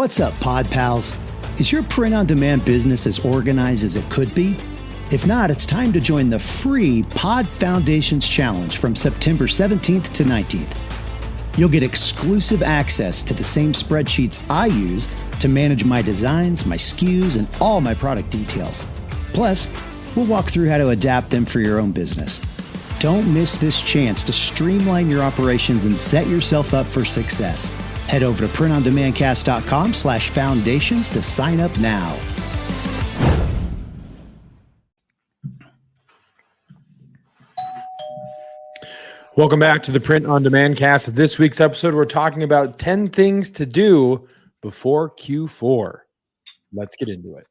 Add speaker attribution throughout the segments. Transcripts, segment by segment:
Speaker 1: What's up, Pod Pals? Is your print-on-demand business as organized as it could be? If not, it's time to join the free Pod Foundations Challenge from September 17th to 19th. You'll get exclusive access to the same spreadsheets I use to manage my designs, my SKUs, and all my product details. Plus, we'll walk through how to adapt them for your own business. Don't miss this chance to streamline your operations and set yourself up for success. Head over to printondemandcast.com/foundations to sign up now.
Speaker 2: Welcome back to the Print on Demand cast. This week's episode, we're talking about 10 things to do before Q4. Let's get into it.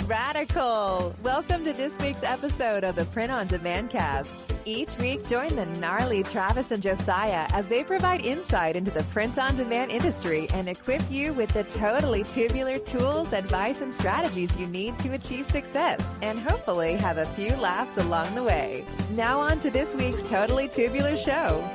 Speaker 3: Radical! Welcome to this week's episode of the Print on Demand cast. Each week, join the gnarly Travis and Josiah as they provide insight into the print on demand industry and equip you with the totally tubular tools, advice, and strategies you need to achieve success and hopefully have a few laughs along the way. Now on to this week's Totally Tubular show.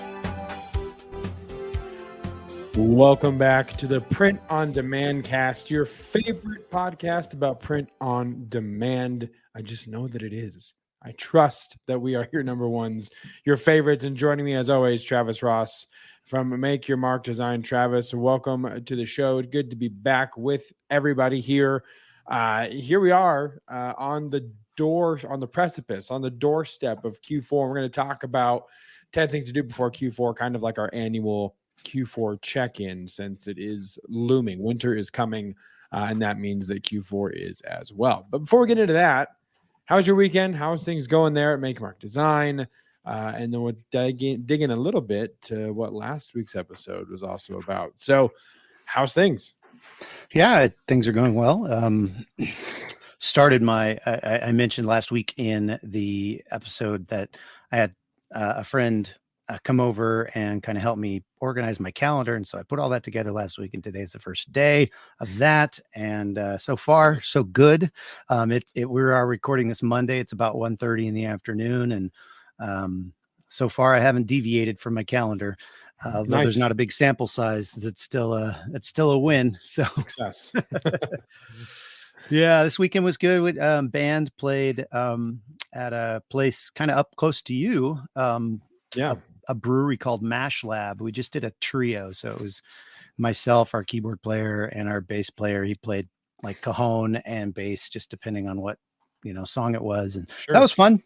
Speaker 2: Welcome back to the Print on Demand cast, your favorite podcast about print on demand. I just know that it is. I trust that we are your number ones, your favorites. And joining me as always, Travis Ross from Make Your Mark Design. Travis, welcome to the show. It's good to be back with everybody here. Here we are on the precipice, on the doorstep of Q4. We're going to talk about 10 things to do before Q4, kind of like our annual Q4 check-in, since it is looming. Winter is coming, and that means that Q4 is as well. But before we get into that, how's your weekend? How's things going there at Make Mark Design? And then we'll dig in a little bit to what last week's episode was also about. So how's things?
Speaker 1: Yeah, things are going well. I mentioned last week in the episode that I had a friend come over and kind of help me organize my calendar. And so I put all that together last week, and today's the first day of that. And so far, so good. We are recording this Monday. It's about 1:30 in the afternoon. And so far I haven't deviated from my calendar. Though
Speaker 2: Nice.
Speaker 1: There's not a big sample size. It's still a win. So
Speaker 2: Success.
Speaker 1: yeah, this weekend was good. With band played at a place kind of up close to you. A brewery called Mash Lab. We just did a trio. So it was myself, our keyboard player, and our bass player. He played like cajon and bass, just depending on what, song it was. And
Speaker 2: Sure.
Speaker 1: that was fun.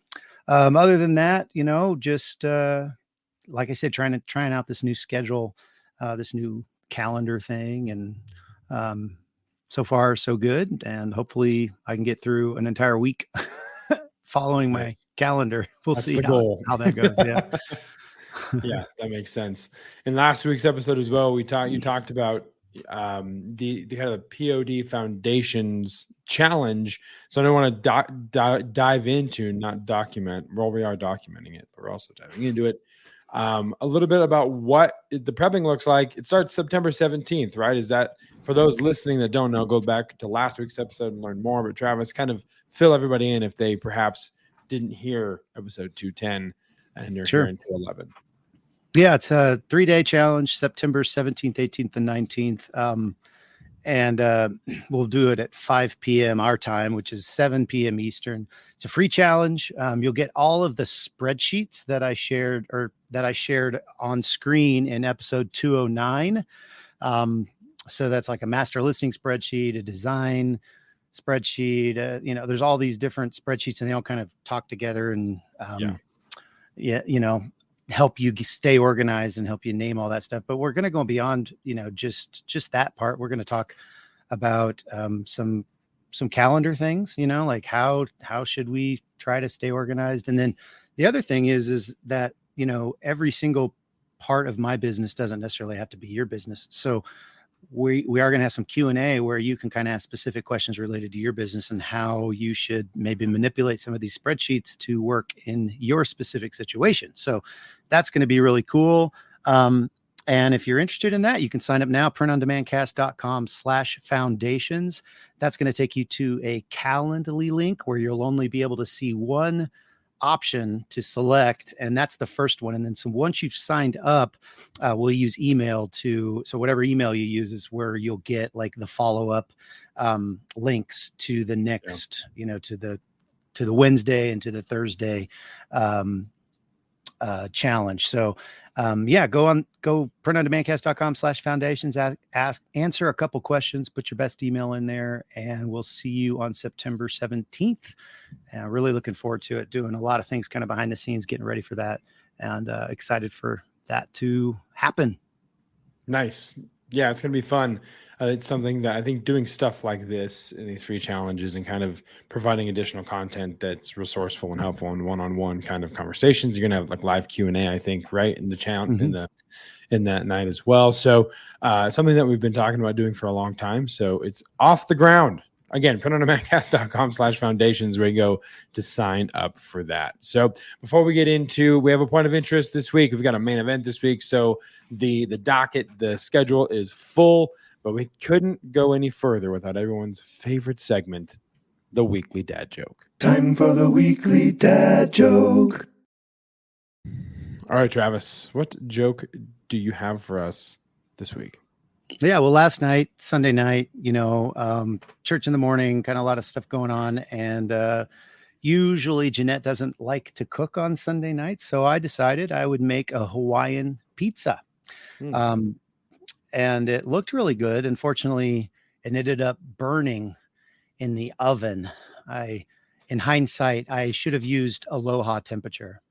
Speaker 1: Other than that, just like I said, trying out this new schedule, this new calendar thing. And so far, so good. And hopefully I can get through an entire week following my calendar. We'll
Speaker 2: That's
Speaker 1: see
Speaker 2: the goal.
Speaker 1: how that goes. Yeah.
Speaker 2: Yeah, that makes sense. In last week's episode as well, you talked about the kind of the POD Foundations challenge. So I don't want to dive into, not document. Well, we are documenting it, but we're also diving into it. A little bit about what the prepping looks like. It starts September 17th, right? Is that, for those listening that don't know, go back to last week's episode and learn more. But Travis, kind of fill everybody in if they perhaps didn't hear episode 210 and you're
Speaker 1: Sure.
Speaker 2: here in 211.
Speaker 1: Yeah, it's a 3-day challenge, September 17th, 18th, and 19th. And we'll do it at 5 p.m. our time, which is 7 p.m. Eastern. It's a free challenge. You'll get all of the spreadsheets that I shared on screen in episode 209. So that's like a master listing spreadsheet, a design spreadsheet. There's all these different spreadsheets, and they all kind of talk together and help you stay organized and help you name all that stuff. But we're going to go beyond, just that part. We're going to talk about some calendar things, like how should we try to stay organized? And then the other thing is that, every single part of my business doesn't necessarily have to be your business. So we are going to have some Q&A where you can kind of ask specific questions related to your business and how you should maybe manipulate some of these spreadsheets to work in your specific situation. So that's going to be really cool. And if you're interested in that, you can sign up now, printondemandcast.com/foundations. That's going to take you to a Calendly link where you'll only be able to see one option to select, and that's the first one. And then so once you've signed up, we'll use email so whatever email you use is where you'll get like the follow-up links to the next, to the Wednesday and to the Thursday challenge. So go printondemandcast.com/foundations, answer a couple questions, put your best email in there, and we'll see you on September 17th. Really looking forward to it, doing a lot of things kind of behind the scenes, getting ready for that, and excited for that to happen.
Speaker 2: Nice. Yeah, it's going to be fun. It's something that I think doing stuff like this in these free challenges and kind of providing additional content that's resourceful and helpful in one-on-one kind of conversations. You're going to have like live Q&A, I think, right? In the channel, in that night as well. So something that we've been talking about doing for a long time. So it's off the ground. Again, printondemandcast.com/foundations where you go to sign up for that. So before we get into, we have a point of interest this week. We've got a main event this week. So the docket, the schedule is full, but we couldn't go any further without everyone's favorite segment, the weekly dad joke.
Speaker 4: Time for the weekly dad joke.
Speaker 2: All right, Travis, what joke do you have for us this week?
Speaker 1: Yeah, well, last night, Sunday night, church in the morning, kind of a lot of stuff going on. And usually Jeanette doesn't like to cook on Sunday night. So I decided I would make a Hawaiian pizza. And it looked really good. Unfortunately, it ended up burning in the oven. In hindsight, I should have used Aloha temperature.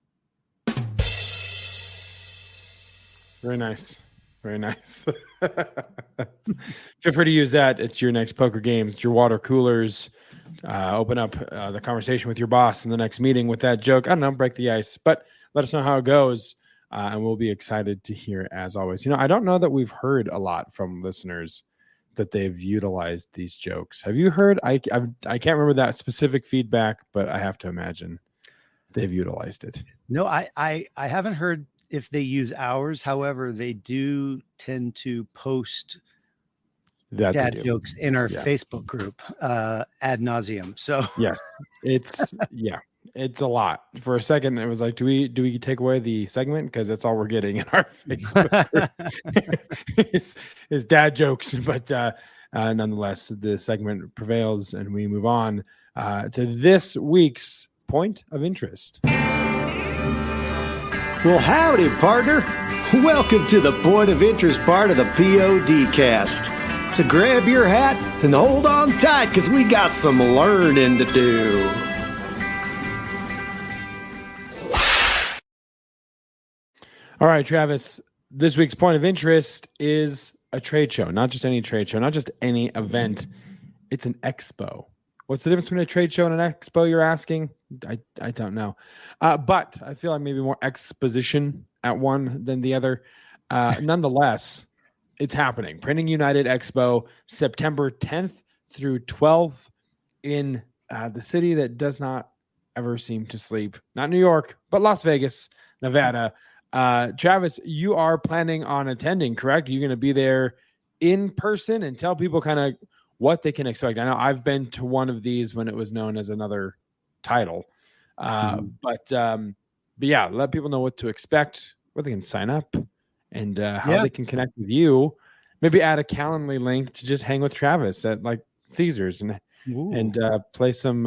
Speaker 2: Very nice. Very nice. Feel free to use that at your next poker games, at your water coolers. Open up the conversation with your boss in the next meeting with that joke. I don't know, break the ice, but let us know how it goes. And we'll be excited to hear as always. I don't know that we've heard a lot from listeners that they've utilized these jokes. Have you heard? I can't remember that specific feedback, but I have to imagine they've utilized it.
Speaker 1: No, I haven't heard if they use ours. However, they do tend to post dad jokes in our Facebook group ad nauseum. So
Speaker 2: yes, it's a lot. For a second, it was like, do we take away the segment because that's all we're getting in our Facebook group is dad jokes, but nonetheless, the segment prevails, and we move on to this week's point of interest.
Speaker 4: Well, howdy, partner. Welcome to the point of interest part of the POD cast. So grab your hat and hold on tight because we got some learning to do.
Speaker 2: All right, Travis, this week's point of interest is a trade show, not just any trade show, not just any event. It's an expo. What's the difference between a trade show and an expo, you're asking? I don't know. But I feel like maybe more exposition at one than the other. Nonetheless, it's happening. Printing United Expo, September 10th through 12th in the city that does not ever seem to sleep. Not New York, but Las Vegas, Nevada. Travis, you are planning on attending, correct? You're going to be there in person and tell people kind of what they can expect. I know I've been to one of these when it was known as another title. But yeah, let people know what to expect, where they can sign up, and how they can connect with you. Maybe add a Calendly link to just hang with Travis at like Caesars and play some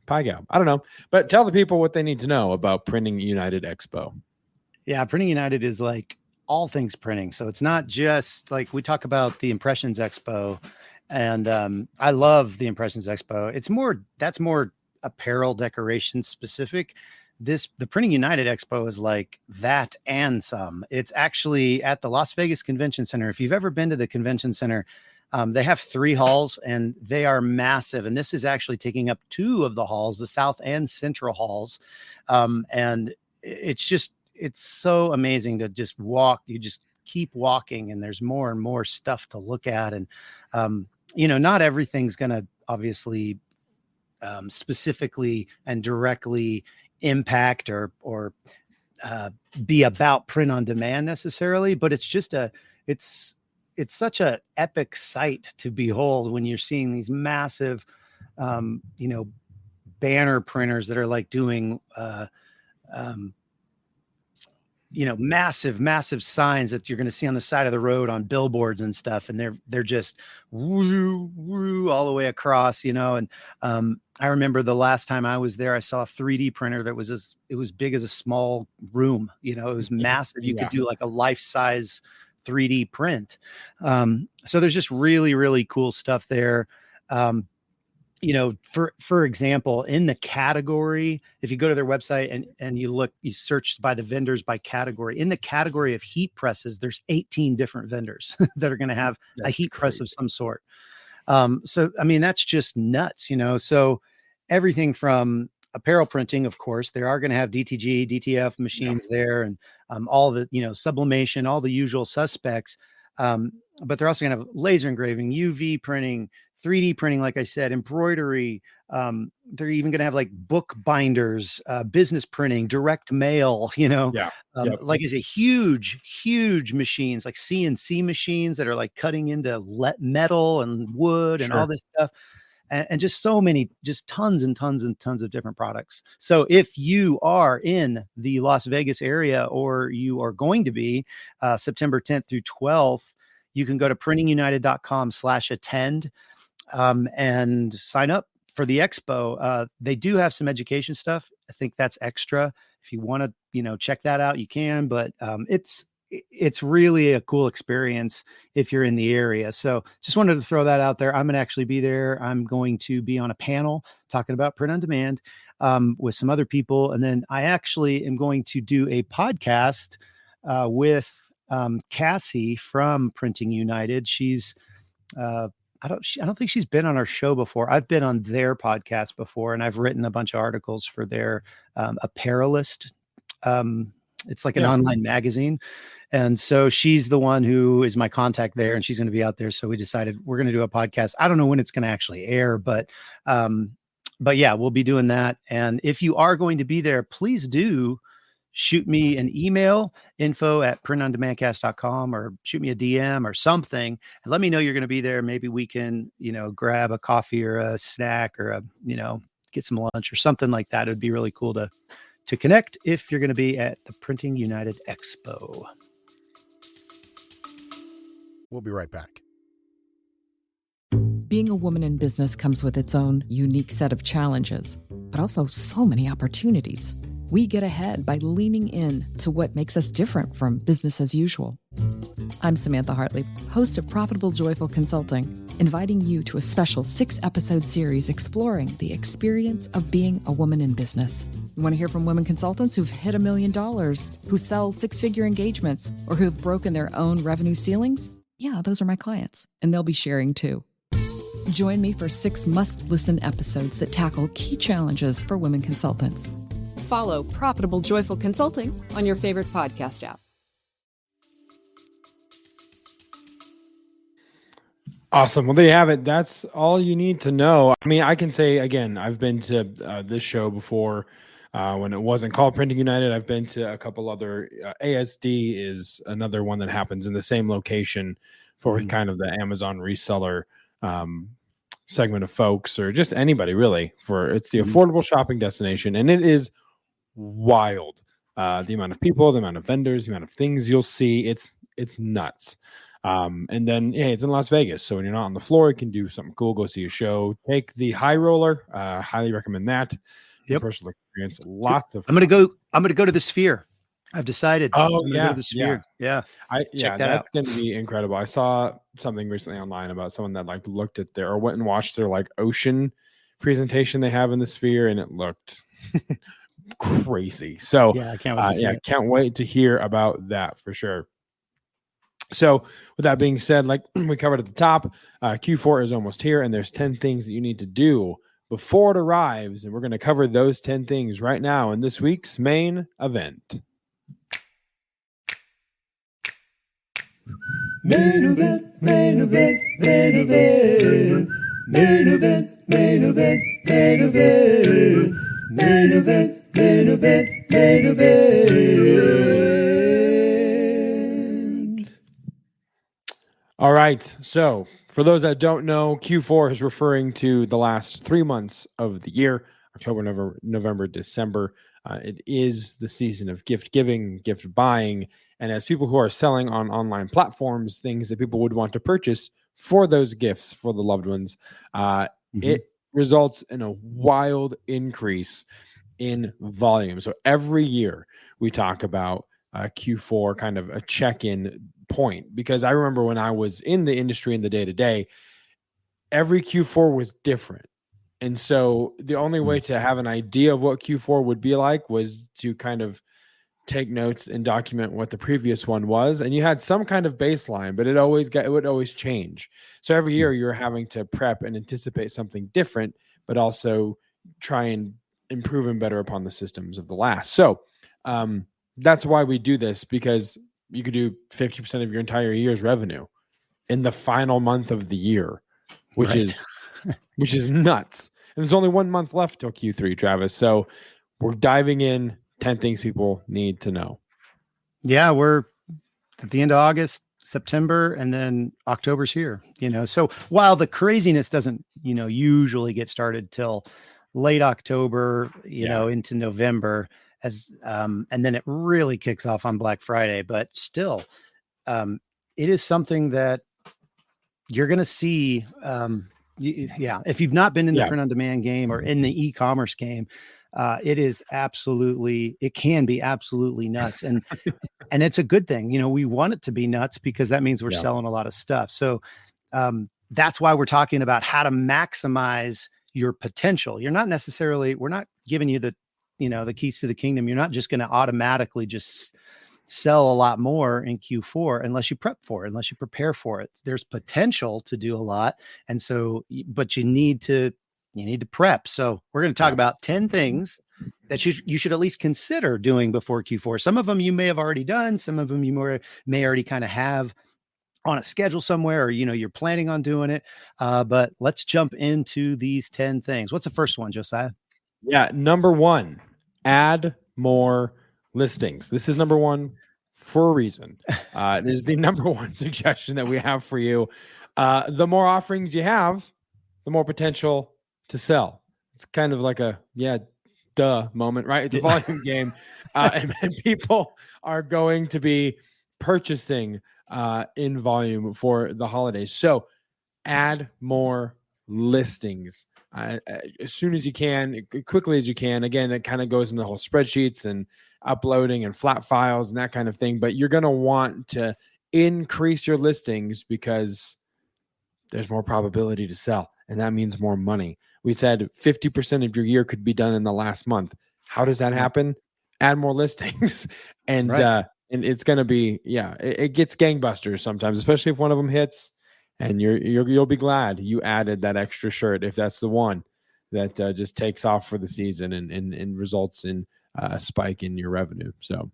Speaker 2: Pie Gow. I don't know, but tell the people what they need to know about Printing United Expo.
Speaker 1: Yeah, Printing United is like all things printing. So it's not just like we talk about the Impressions Expo, and I love the Impressions Expo. That's more apparel decoration specific. The Printing United Expo is like that and some. It's actually at the Las Vegas Convention Center. If you've ever been to the convention center, they have 3 halls and they are massive. And this is actually taking up 2 of the halls, the South and Central halls. And it's so amazing to just walk. You just keep walking and there's more and more stuff to look at. And, not everything's going to obviously specifically and directly impact or be about print on demand necessarily, but it's such a epic sight to behold when you're seeing these massive, banner printers that are like doing, massive signs that you're going to see on the side of the road on billboards and stuff. And they're just woo, woo, all the way across, and I remember the last time I was there, I saw a 3D printer that was it was big as a small room. It was massive. You could do like a life-size 3D print. So there's just really, really cool stuff there. For example, in the category, if you go to their website and you search by the vendors by category, in the category of heat presses, there's 18 different vendors that are going to have a heat press of some sort. So, I mean, that's just nuts, so everything from apparel printing, of course, they are going to have DTG, DTF machines there, and all the, sublimation, all the usual suspects. But they're also going to have laser engraving, UV printing, 3D printing, like I said, embroidery. They're even going to have like book binders, business printing, direct mail, like is a huge machines, like CNC machines that are like cutting into metal and wood and all this stuff. And just so many, just tons and tons and tons of different products. So if you are in the Las Vegas area, or you are going to be September 10th through 12th, you can go to printingunited.com/attend and sign up for the expo. They do have some education stuff. I think that's extra. If you want to, check that out, you can, but it's really a cool experience if you're in the area. So just wanted to throw that out there. I'm going to actually be there. I'm going to be on a panel talking about print on demand with some other people. And then I actually am going to do a podcast with Cassie from Printing United. She's, I don't think she's been on our show before. I've been on their podcast before, and I've written a bunch of articles for their Apparelist. It's like an online magazine. And so she's the one who is my contact there, and she's going to be out there. So we decided we're going to do a podcast. I don't know when it's going to actually air, but yeah, we'll be doing that. And if you are going to be there, please do shoot me an email, info@printondemandcast.com, or shoot me a DM or something, and let me know you're going to be there. Maybe we can, grab a coffee or a snack, or get some lunch or something like that. It would be really cool to connect if you're going to be at the Printing United Expo.
Speaker 5: We'll be right back.
Speaker 6: Being a woman in business comes with its own unique set of challenges, but also so many opportunities. We get ahead by leaning in to what makes us different from business as usual. I'm Samantha Hartley, host of Profitable Joyful Consulting, inviting you to a special 6-episode series exploring the experience of being a woman in business. You want to hear from women consultants who've hit $1 million, who sell 6-figure engagements, or who've broken their own revenue ceilings? Yeah, those are my clients, and they'll be sharing too. Join me for 6 must-listen episodes that tackle key challenges for women consultants.
Speaker 7: Follow Profitable Joyful Consulting on your favorite podcast app.
Speaker 2: Awesome. Well, there you have it. That's all you need to know. I mean, I can say, again, I've been to this show before when it wasn't called Printing United. I've been to a couple other. ASD is another one that happens in the same location for kind of the Amazon reseller segment of folks, or just anybody really. It's the affordable shopping destination, and it is wild. The amount of people, the amount of vendors, the amount of things you'll see, it's nuts. And then it's in Las Vegas, so when you're not on the floor, you can do something cool, go see a show, take the high roller. Highly recommend that.
Speaker 1: Yep.
Speaker 2: Personal experience. Lots of
Speaker 1: I'm gonna go to the Sphere. I've decided.
Speaker 2: Oh,
Speaker 1: I'm gonna go to the Sphere. Yeah.
Speaker 2: Check that's going to be incredible. I saw something recently online about someone that like looked at or went and watched their like ocean presentation they have in the Sphere, and it looked crazy. So
Speaker 1: yeah, I can't wait to see it.
Speaker 2: Can't wait to hear about that for sure. So with that being said, like we covered at the top, Q4 is almost here, and there's 10 things that you need to do before it arrives, and we're going to cover those 10 things right now in this week's main event.
Speaker 4: Main event, main event, main event, main event, main event, main event, main event, main event, main event.
Speaker 2: All right. So for those that don't know, Q4 is referring to the last 3 months of the year. October, November, December. It is the season of gift giving, gift buying. And as people who are selling on online platforms, things that people would want to purchase for those gifts for the loved ones, it results in a wild increase in volume. So every year we talk about Q4, kind of a check-in point, because I remember when I was in the industry in the day-to-day, every Q4 was different. And so the only way to have an idea of what Q4 would be like was to kind of take notes and document what the previous one was. And you had some kind of baseline, but it would always change. So every year you're having to prep and anticipate something different, but also try and improve and better upon the systems of the last. So that's why we do this, because you could do 50% of your entire year's revenue in the final month of the year, which is nuts. And there's only 1 month left till Q3, Travis. So we're diving in 10 things people need to know.
Speaker 1: Yeah, we're at the end of August, September, and then October's here, So while the craziness doesn't, usually get started till late October, into November, and then it really kicks off on Black Friday, but still, it is something that you're going to see. If you've not been in the print on demand game or in the e-commerce game, it can be absolutely nuts. And, and it's a good thing. We want it to be nuts because that means we're selling a lot of stuff. So, that's why we're talking about how to maximize your potential. We're not giving you the keys to the kingdom. You're not just going to automatically just sell a lot more in Q4 unless you prep for it, unless you prepare for it. There's potential to do a lot. And so, but you need to prep. So we're going to talk about 10 things that you should at least consider doing before Q4. Some of them you may have already done. Some of them you may already kind of have on a schedule somewhere, or, you're planning on doing it. But let's jump into these 10 things. What's the first one, Josiah?
Speaker 2: Yeah. Number 1, add more listings. This is number 1 for a reason. This is the number 1 suggestion that we have for you. The more offerings you have, the more potential to sell. It's kind of like a moment, right? It's a volume game. And people are going to be purchasing in volume for the holidays. So add more listings as soon as you can, quickly as you can. Again, it kind of goes into the whole spreadsheets and uploading and flat files and that kind of thing. But you're going to want to increase your listings because there's more probability to sell, and that means more money. We said 50% of your year could be done in the last month. How does that happen? Add more listings. And it's going to be, it gets gangbusters sometimes, especially if one of them hits, and you'll be glad you added that extra shirt if that's the one that just takes off for the season and results in a spike in your revenue. So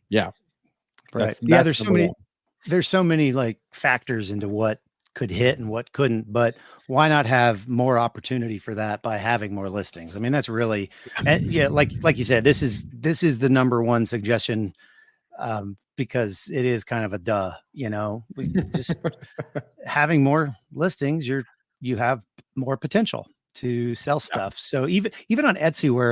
Speaker 2: that's
Speaker 1: there's so many like factors into what could hit and what couldn't, but why not have more opportunity for that by having more listings? I mean, that's really, like you said, this is the number 1 suggestion, because it is kind of a duh, we just having more listings, you have more potential to sell stuff. So even on Etsy, where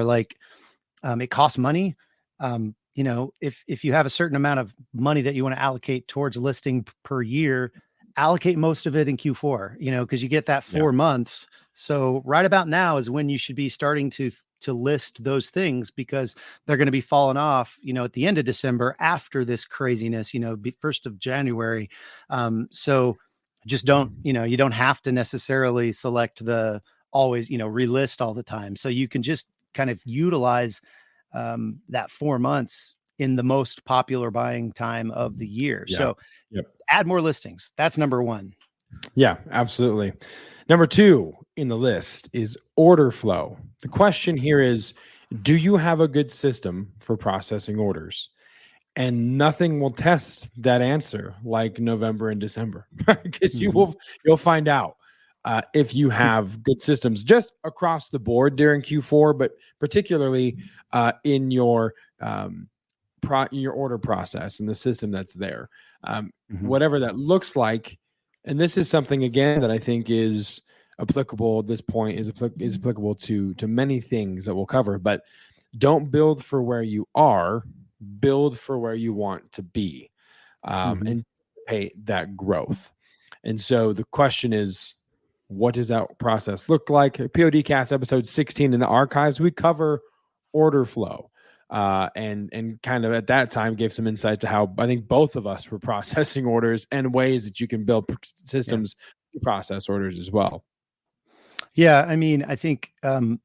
Speaker 1: it costs money, if you have a certain amount of money that you want to allocate towards listing per year, allocate most of it in Q4, because you get that 4 months. So right about now is when you should be starting to list those things, because they're going to be falling off, at the end of December after this craziness, 1st of January. So just don't, you don't have to necessarily select always, relist all the time. So you can just kind of utilize that 4 months in the most popular buying time of the year. So add more listings. That's number 1.
Speaker 2: Yeah, absolutely. Number 2 in the list is order flow. The question here is, do you have a good system for processing orders? And nothing will test that answer like November and December, because you'll find out if you have good systems just across the board during Q4, but particularly in your order process and the system that's there. Whatever that looks like. And this is something, again, that I think is applicable at this point is applicable to many things that we'll cover, but don't build for where you are, build for where you want to be, and pay that growth. And so the question is, what does that process look like? PODcast episode 16 in the archives, we cover order flow. And kind of at that time gave some insight to how I think both of us were processing orders and ways that you can build systems to process orders as well.
Speaker 1: Yeah, I mean, I think the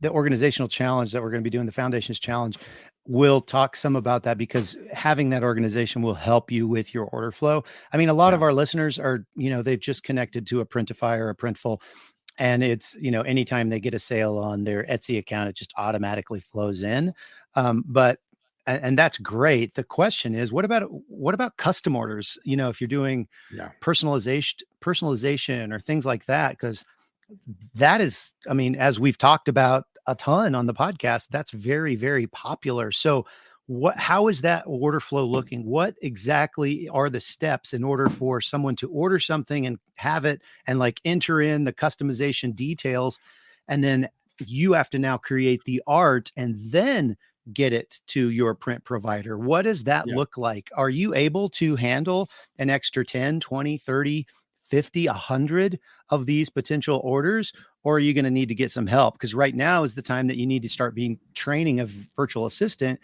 Speaker 1: organizational challenge that we're going to be doing, the Foundations Challenge, we'll talk some about that, because having that organization will help you with your order flow. I mean, a lot of our listeners are, they've just connected to a Printify or a Printful, and it's, anytime they get a sale on their Etsy account, it just automatically flows in. And that's great. The question is, what about custom orders? If you're doing personalization or things like that, because that is, I mean, as we've talked about a ton on the podcast, that's very, very popular. So how is that order flow looking? What exactly are the steps in order for someone to order something and have it and like enter in the customization details? And then you have to now create the art and then get it to your print provider. What does that look like? Are you able to handle an extra 10, 20, 30, 50, 100 of these potential orders? Or are you going to need to get some help? Because right now is the time that you need to start being training a virtual assistant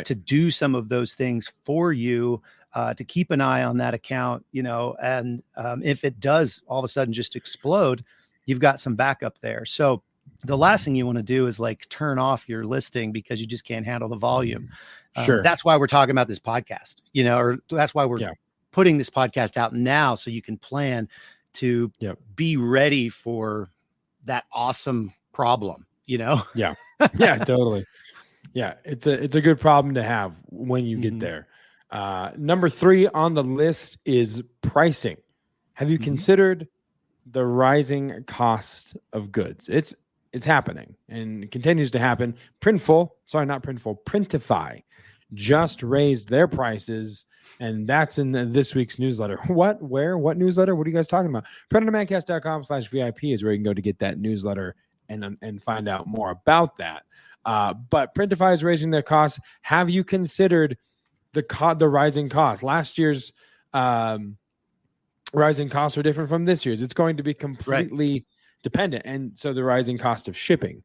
Speaker 1: to do some of those things for you, to keep an eye on that account, and if it does all of a sudden just explode, you've got some backup there. So the last thing you want to do is like turn off your listing because you just can't handle the volume. That's why we're talking about this podcast, or that's why we're putting this podcast out now, so you can plan to be ready for that awesome problem, Yeah,
Speaker 2: totally. Yeah, it's a good problem to have when you get there. Number 3 on the list is pricing. Have you considered the rising cost of goods? It's happening and it continues to happen. Printify just raised their prices, and that's in this week's newsletter. What newsletter? What are you guys talking about? PrintOnDemandCast.com/VIP is where you can go to get that newsletter and find out more about that. But Printify is raising their costs. Have you considered the rising costs? Last year's rising costs are different from this year's. It's going to be completely dependent, and so the rising cost of shipping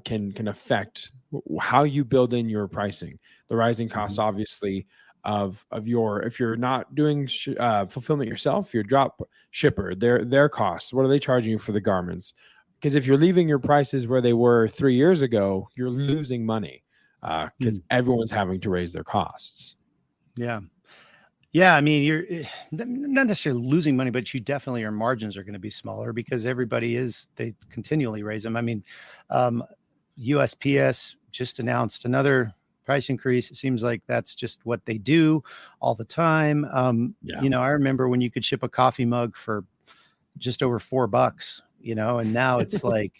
Speaker 2: can affect how you build in your pricing. The rising cost, obviously, of your, if you're not doing fulfillment yourself, your drop shipper, their costs. What are they charging you for the garments? Because if you're leaving your prices where they were 3 years ago, you're losing money because everyone's having to raise their costs.
Speaker 1: Yeah. I mean, you're not necessarily losing money, but you definitely, your margins are going to be smaller because they continually raise them. I mean, USPS just announced another price increase. It seems like that's just what they do all the time. I remember when you could ship a coffee mug for just over $4, and now it's like,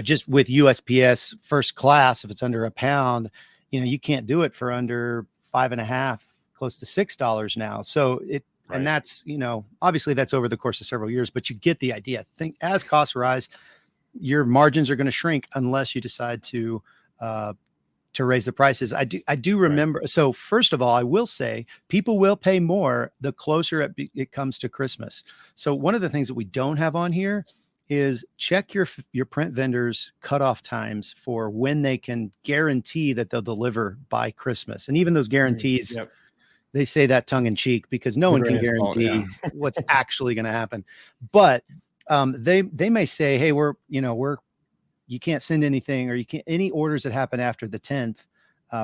Speaker 1: just with USPS first class, if it's under £1, you can't do it for under $5.50, close to $6 now. So and that's, obviously that's over the course of several years, but you get the idea. I think as costs rise, your margins are going to shrink unless you decide to raise the prices. I do remember. So first of all, I will say people will pay more the closer it comes to Christmas. So one of the things that we don't have on here is check your print vendors' cutoff times for when they can guarantee that they'll deliver by Christmas. And even those guarantees, they say that tongue in cheek because no one can guarantee what's actually going to happen. But they may say, hey, you can't send anything, or any orders that happen after the 10th.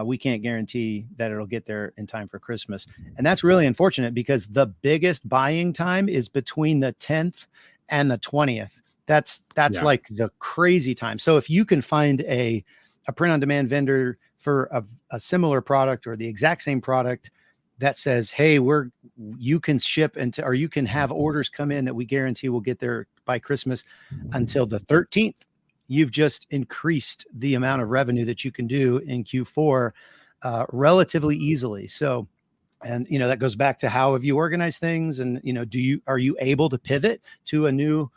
Speaker 1: We can't guarantee that it'll get there in time for Christmas. And that's really unfortunate because the biggest buying time is between the 10th and the 20th. That's like the crazy time. So if you can find a print on demand vendor for a similar product or the exact same product that says, hey, you can ship or you can have orders come in that we guarantee will get there by Christmas until the 13th, you've just increased the amount of revenue that you can do in Q4 relatively easily. So And, that goes back to how have you organized things? And, are you able to pivot to a new,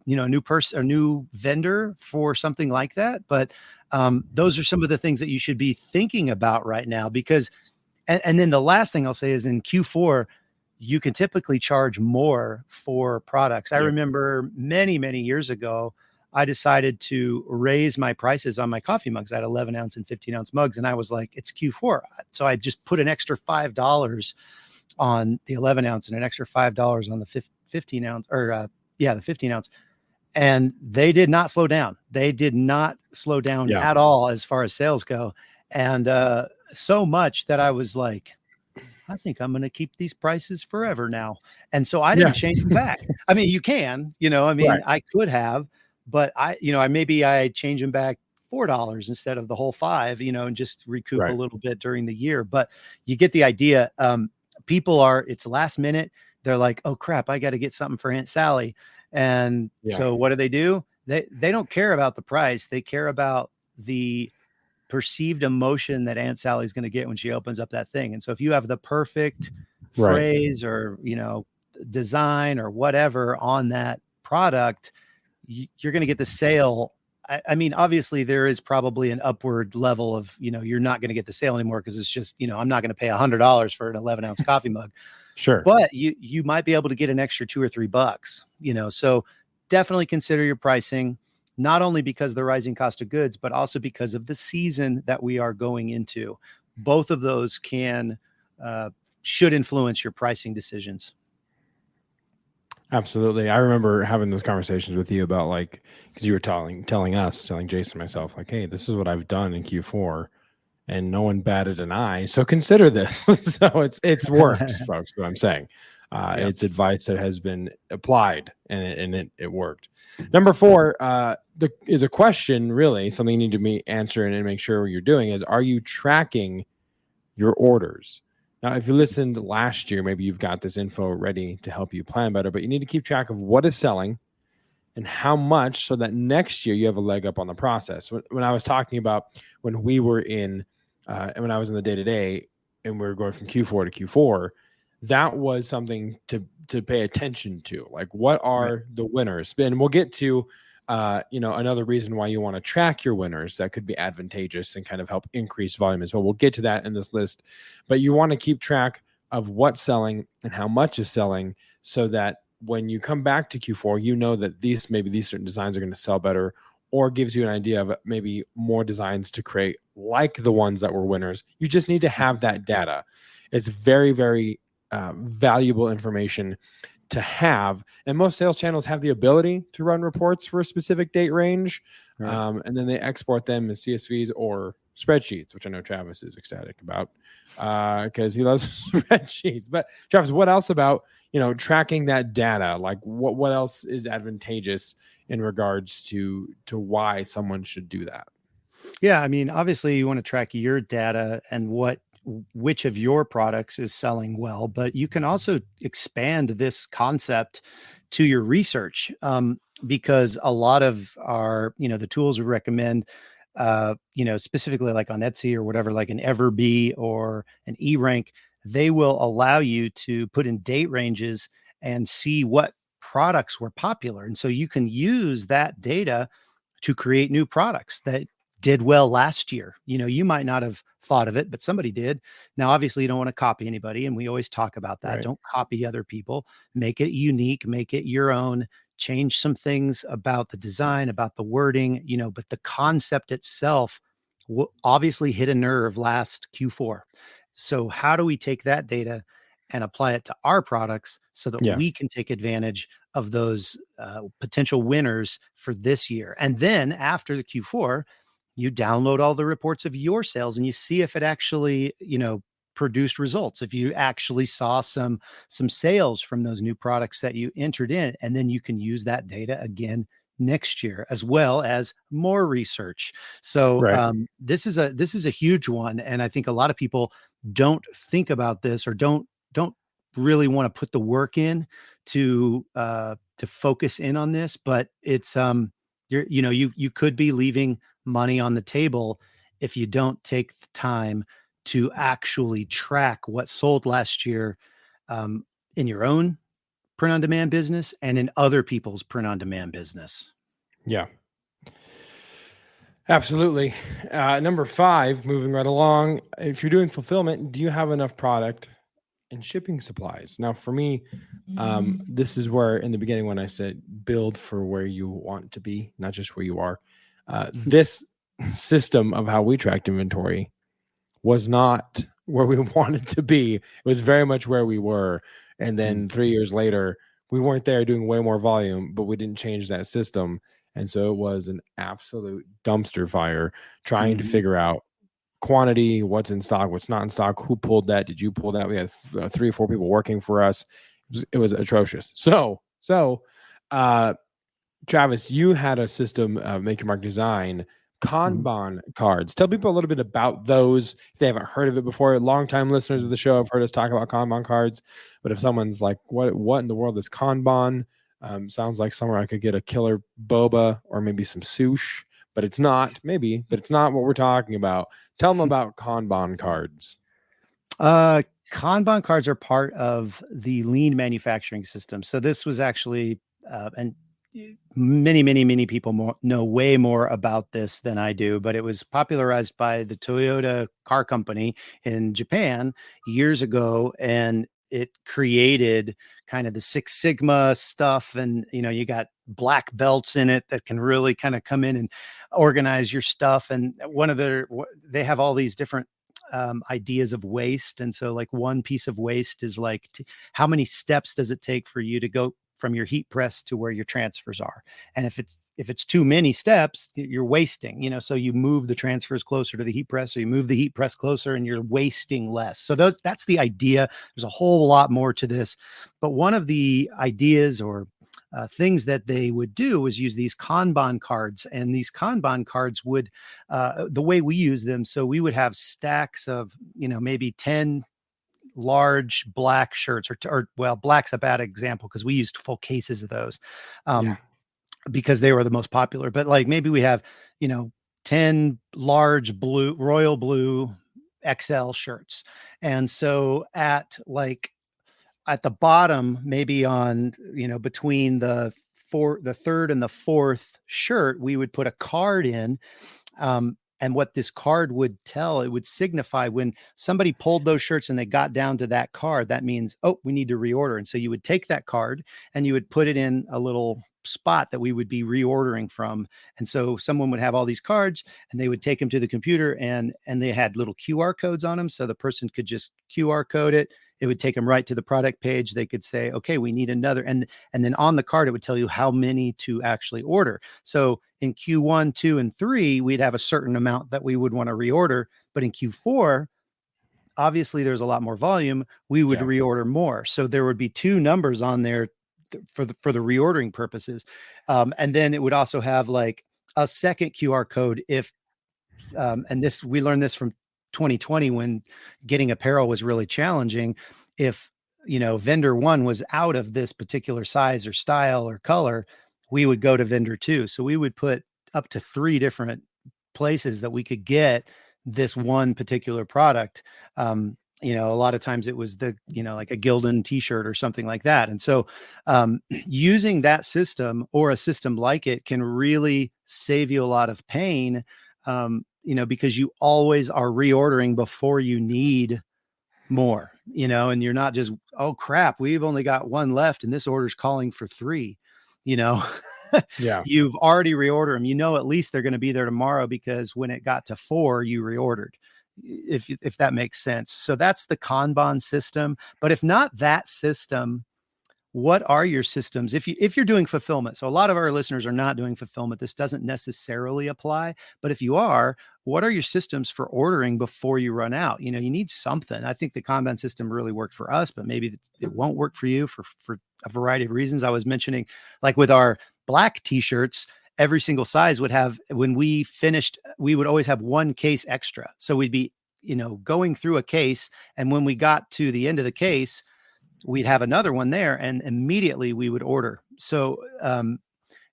Speaker 1: new person or new vendor for something like that? But those are some of the things that you should be thinking about right now, because, and then the last thing I'll say is in Q4, you can typically charge more for products. I remember many, many years ago, I decided to raise my prices on my coffee mugs. I had 11 ounce and 15 ounce mugs. And I was like, it's Q4. So I just put an extra $5 on the 11 ounce and an extra $5 on the 15 ounce the 15 ounce. And they did not slow down. They did not slow down at all as far as sales go. And so much that I was like, I think I'm going to keep these prices forever now. And so I didn't change them back. I mean, you can, I could have, but I change them back $4 instead of the whole $5, and just recoup a little bit during the year. But you get the idea. It's last minute. They're like, oh crap, I got to get something for Aunt Sally. And so what do? They don't care about the price. They care about the perceived emotion that Aunt Sally's going to get when she opens up that thing. And so if you have the perfect phrase or, design or whatever on that product, you're going to get the sale. I mean, obviously there is probably an upward level of, you're not going to get the sale anymore because it's just, I'm not going to pay $100 for an 11 ounce coffee mug.
Speaker 2: Sure.
Speaker 1: But you might be able to get an extra $2 or $3, so definitely consider your pricing, not only because of the rising cost of goods, but also because of the season that we are going into. Both of those should influence your pricing decisions.
Speaker 2: Absolutely. I remember having those conversations with you about because you were telling Jason and myself, hey, this is what I've done in Q4 and no one batted an eye. So consider this. So it's worked, folks, what I'm saying. It's advice that has been applied and it worked. Number 4 is a question, really, something you need to answer and make sure what you're doing is, are you tracking your orders? Now, if you listened last year, maybe you've got this info ready to help you plan better, but you need to keep track of what is selling and how much so that next year you have a leg up on the process. When I was talking about when we were when I was in the day-to-day and we were going from Q4 to Q4, that was something to pay attention to. What are the winners? And we'll get to another reason why you want to track your winners that could be advantageous and kind of help increase volume as well. We'll get to that in this list, but you want to keep track of what's selling and how much is selling so that when you come back to Q4, that these certain designs are going to sell better, or gives you an idea of maybe more designs to create like the ones that were winners. You just need to have that data. It's very, very valuable information to have, and most sales channels have the ability to run reports for a specific date range, and then they export them as CSVs or spreadsheets, which I know Travis is ecstatic about because he loves spreadsheets. But Travis, what else about tracking that data? What else is advantageous in regards to why someone should do that?
Speaker 1: Yeah, I mean, obviously you want to track your data and which of your products is selling well, but you can also expand this concept to your research, because a lot of our, the tools we recommend, specifically like on Etsy or whatever, like an Everbee or an eRank, they will allow you to put in date ranges and see what products were popular. And so you can use that data to create new products that did well last year. You might not have thought of it, but somebody did. Now, obviously you don't want to copy anybody. And we always talk about that. Don't copy other people, make it unique, make it your own, change some things about the design, about the wording, but the concept itself obviously hit a nerve last Q4. So how do we take that data and apply it to our products so that we can take advantage of those potential winners for this year? And then after the Q4, you download all the reports of your sales and you see if it actually, produced results, if you actually saw some sales from those new products that you entered in, and then you can use that data again next year, as well as more research. So this is a huge one. And I think a lot of people don't think about this or don't really want to put the work in to focus in on this, but it's, you could be leaving money on the table if you don't take the time to actually track what sold last year in your own print on demand business and in other people's print on demand business.
Speaker 2: Yeah. Absolutely. Number 5, moving right along. If you're doing fulfillment, do you have enough product and shipping supplies? Now, for me, this is where in the beginning, when I said build for where you want to be, not just where you are, this system of how we tracked inventory was not where we wanted to be. It was very much where we were. And then 3 years later, we weren't there doing way more volume, but we didn't change that system. And so it was an absolute dumpster fire trying to figure out quantity, what's in stock, what's not in stock, who pulled that, did you pull that? We had 3 or 4 people working for us. It was atrocious. So Travis, you had a system, Make Your Mark Design, Kanban cards. Tell people a little bit about those if they haven't heard of it before. Longtime listeners of the show have heard us talk about Kanban cards, but if someone's like, what in the world is Kanban? Sounds like somewhere I could get a killer boba or maybe some sushi, but it's not. Maybe, but it's not what we're talking about. Tell them about Kanban cards.
Speaker 1: Kanban cards are part of the lean manufacturing system. So this was actually, and many people know way more about this than I do, but it was popularized by the Toyota car company in Japan years ago. And it created kind of the Six Sigma stuff. And, you got black belts in it that can really kind of come in and organize your stuff. And they have all these different ideas of waste. And so like one piece of waste is like, how many steps does it take for you to go from your heat press to where your transfers are? And if it's too many steps, you're wasting, so you move the transfers closer to the heat press, or you move the heat press closer and you're wasting less. So that's the idea. There's a whole lot more to this, but one of the ideas or things that they would do was use these Kanban cards, and these Kanban cards would, the way we use them. So we would have stacks of, maybe 10 large black shirts, or black's a bad example because we used full cases of those because they were the most popular. But like maybe we have, 10 large royal blue XL shirts. And so at the bottom, maybe on, between the third and the fourth shirt, we would put a card in. And what this card would tell, it would signify when somebody pulled those shirts and they got down to that card, that means, oh, we need to reorder. And so you would take that card and you would put it in a little spot that we would be reordering from. And so someone would have all these cards and they would take them to the computer, and they had little QR codes on them. So the person could just QR code it. It would take them right to the product page. They could say, okay, we need another. And then on the card, it would tell you how many to actually order. So in Q1, 2, and 3, we'd have a certain amount that we would want to reorder. But in Q4, obviously there's a lot more volume. We would reorder more. So there would be 2 numbers on there for the reordering purposes. And then it would also have like a second QR code and we learned this from 2020 when getting apparel was really challenging. If, vendor 1 was out of this particular size or style or color, we would go to vendor 2. So we would put up to 3 different places that we could get this one particular product. A lot of times it was like a Gildan t-shirt or something like that. And so using that system or a system like it can really save you a lot of pain, because you always are reordering before you need more, and you're not just, oh crap, we've only got 1 left and this order's calling for 3, You've already reordered them. At least they're going to be there tomorrow because when it got to 4, you reordered, if that makes sense. So that's the Kanban system. But if not that system, what are your systems if you're doing fulfillment? So a lot of our listeners are not doing fulfillment. This doesn't necessarily apply, but if you are, what are your systems for ordering before you run out? You need something. I think the Kanban system really worked for us, but maybe it won't work for you for a variety of reasons. I was mentioning, like with our black t-shirts, every single size would have, when we finished, we would always have 1 case extra. So we'd be, going through a case. And when we got to the end of the case, we'd have another one there and immediately we would order. So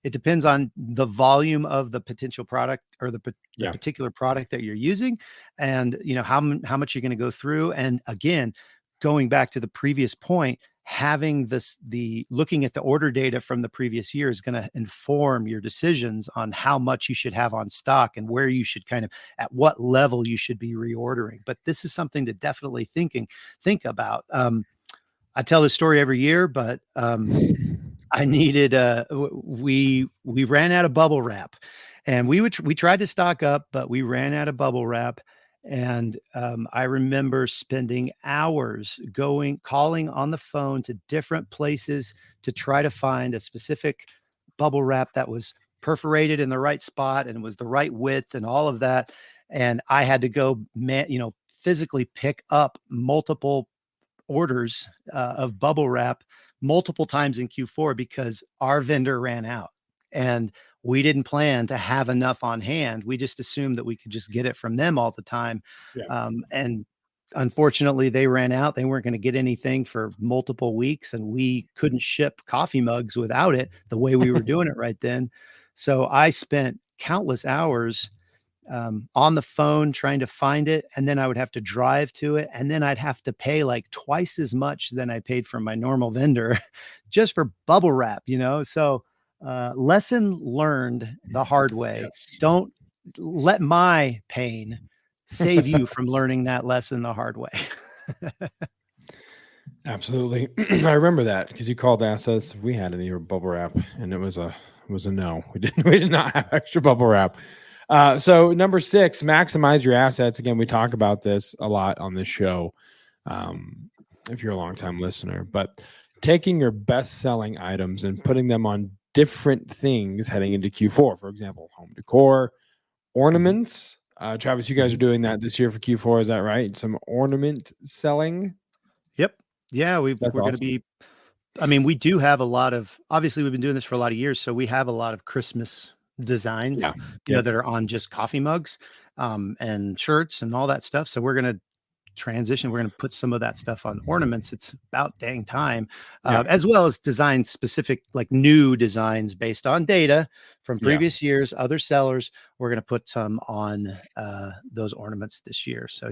Speaker 1: It depends on the volume of the potential product or the particular product that you're using, and how much you're going to go through. And again, going back to the previous point, having the looking at the order data from the previous year is going to inform your decisions on how much you should have on stock and where you should at what level you should be reordering. But this is something to definitely think about. I tell this story every year, but I needed we ran out of bubble wrap, and we tried to stock up, but we ran out of bubble wrap. And I remember spending hours calling on the phone to different places to try to find a specific bubble wrap that was perforated in the right spot and was the right width and all of that. And I had to go, physically pick up multiple orders of bubble wrap multiple times in Q4 because our vendor ran out, and we didn't plan to have enough on hand. We just assumed that we could just get it from them all the time. And unfortunately they ran out. They weren't going to get anything for multiple weeks, and we couldn't ship coffee mugs without it the way we were doing it right then. So I spent countless hours on the phone trying to find it, and then I would have to drive to it, and then I'd have to pay like twice as much than I paid from my normal vendor just for bubble wrap, So lesson learned the hard way.
Speaker 2: Yes.
Speaker 1: Don't let my pain save you from learning that lesson the hard way.
Speaker 2: Absolutely. I remember that because you called to ask us if we had any bubble wrap, and it was a no. We did not have extra bubble wrap. So number 6, maximize your assets. Again, we talk about this a lot on this show. If you're a longtime listener, but taking your best selling items and putting them on different things heading into Q4, for example, home decor, ornaments. Travis, you guys are doing that this year for Q4. Is that right? Some ornament selling.
Speaker 1: Yep. Yeah. We're going to be, we do have a lot of, obviously we've been doing this for a lot of years. So we have a lot of Christmas designs, that are on just coffee mugs, and shirts and all that stuff. So we're going to transition. We're going to put some of that stuff on ornaments. It's about dang time, as well as design specific, like new designs based on data from previous years, other sellers. We're going to put some on those ornaments this year. So